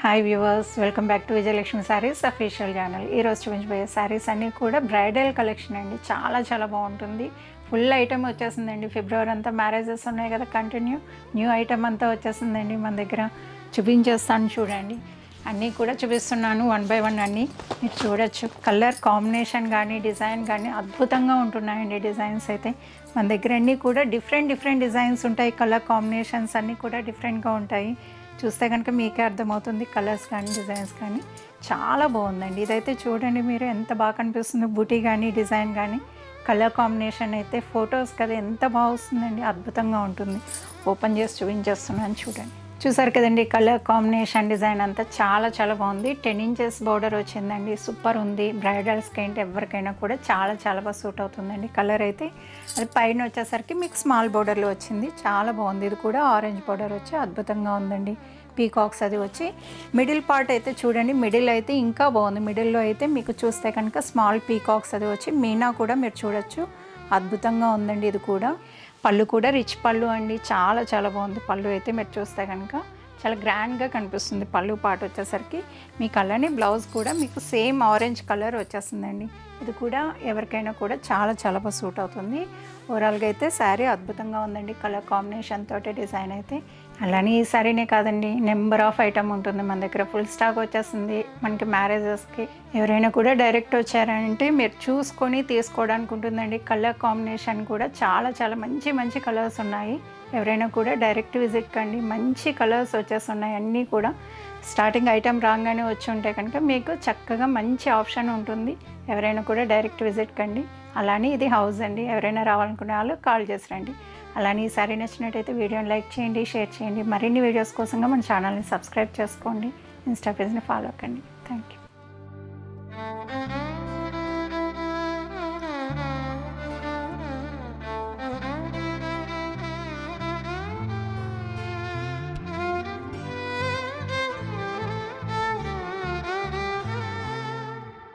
Hi viewers, welcome back to Vijayalakshmi saris official channel. ఈరోజు చూపించబోయే శారీస్ అన్నీ కూడా బ్రైడల్ కలెక్షన్ అండి. చాలా బాగుంటుంది. ఫుల్ ఐటమ్ వచ్చేసిందండి. ఫిబ్రవరి అంతా మ్యారేజెస్ ఉన్నాయి కదా, న్యూ ఐటమ్ అంతా వచ్చేసిందండి మన దగ్గర. చూపించేస్తాను చూడండి. అన్నీ కూడా చూపిస్తున్నాను వన్ బై వన్. అన్నీ మీరు చూడొచ్చు. కలర్ కాంబినేషన్ కానీ డిజైన్ కానీ అద్భుతంగా ఉంటున్నాయండి. డిజైన్స్ అయితే మన దగ్గర అన్నీ కూడా డిఫరెంట్ డిజైన్స్ ఉంటాయి. కలర్ కాంబినేషన్స్ అన్నీ కూడా డిఫరెంట్గా ఉంటాయి. చూస్తే కనుక మీకే అర్థమవుతుంది. కలర్స్ కానీ డిజైన్స్ కానీ చాలా బాగుందండి. ఇదైతే చూడండి మీరు, ఎంత బాగా కనిపిస్తుందో. బూటీ కానీ డిజైన్ కానీ కలర్ కాంబినేషన్ అయితే ఫొటోస్ కదా ఎంత బాగా వస్తుందండి. అద్భుతంగా ఉంటుంది. ఓపెన్ చేసి చూపించేస్తున్నాను చూడండి. చూసారు కదండి, కలర్ కాంబినేషన్ డిజైన్ అంతా చాలా బాగుంది. 10 ఇంచెస్ బోర్డర్ వచ్చిందండి. సూపర్ ఉంది. బ్రైడల్స్కి ఏంటి ఎవరికైనా కూడా చాలా బాగా సూట్ అవుతుందండి. కలర్ అయితే అది పైన వచ్చేసరికి మీకు స్మాల్ బోర్డర్లో వచ్చింది. చాలా బాగుంది. ఇది కూడా ఆరెంజ్ బోర్డర్ వచ్చి అద్భుతంగా ఉందండి. పీకాక్స్ అది వచ్చి మిడిల్ పార్ట్ అయితే చూడండి. మిడిల్ అయితే ఇంకా బాగుంది. మిడిల్లో అయితే మీకు చూస్తే కనుక స్మాల్ పీకాక్స్ అది వచ్చి మీనా కూడా మీరు చూడొచ్చు. అద్భుతంగా ఉందండి. ఇది కూడా పళ్ళు కూడా రిచ్ పళ్ళు అండి. చాలా బాగుంది. పళ్ళు అయితే మీరు చూస్తే కనుక చాలా గ్రాండ్గా కనిపిస్తుంది. పళ్ళు పాటు వచ్చేసరికి మీకు అలానే బ్లౌజ్ కూడా మీకు సేమ్ ఆరెంజ్ కలర్ వచ్చేస్తుందండి. ఇది కూడా ఎవరికైనా కూడా చాలా బాగా సూట్ అవుతుంది. ఓవరాల్గా అయితే శారీ అద్భుతంగా ఉందండి. కలర్ కాంబినేషన్ తోటి డిజైన్ అయితే. అలానే ఈ శారీనే కాదండి, నెంబర్ ఆఫ్ ఐటమ్ ఉంటుంది మన దగ్గర. ఫుల్ స్టాక్ వచ్చేస్తుంది మనకి మ్యారేజెస్కి. ఎవరైనా కూడా డైరెక్ట్ వచ్చారంటే మీరు చూసుకొని తీసుకోవడానికి ఉంటుందండి. కలర్ కాంబినేషన్ కూడా చాలా మంచి కలర్స్ ఉన్నాయి. ఎవరైనా కూడా డైరెక్ట్ విజిట్ కండి. మంచి కలర్స్ వచ్చేస్తున్నాయి. అన్నీ కూడా స్టార్టింగ్ ఐటమ్ రాగానే వచ్చి ఉంటే కనుక మీకు చక్కగా మంచి ఆప్షన్ ఉంటుంది. ఎవరైనా కూడా డైరెక్ట్ విజిట్ కండి. అలానే ఇది హౌస్ అండి. ఎవరైనా రావాలనుకునే వాళ్ళు కాల్ చేసి రండి. అలానే ఈ సారీ నచ్చినట్టయితే వీడియోని లైక్ చేయండి, షేర్ చేయండి. మరిన్ని వీడియోస్ కోసంగా మన ఛానల్ని సబ్స్క్రైబ్ చేసుకోండి. ఇన్స్టా పేజ్ని ఫాలో కండి. Thank you.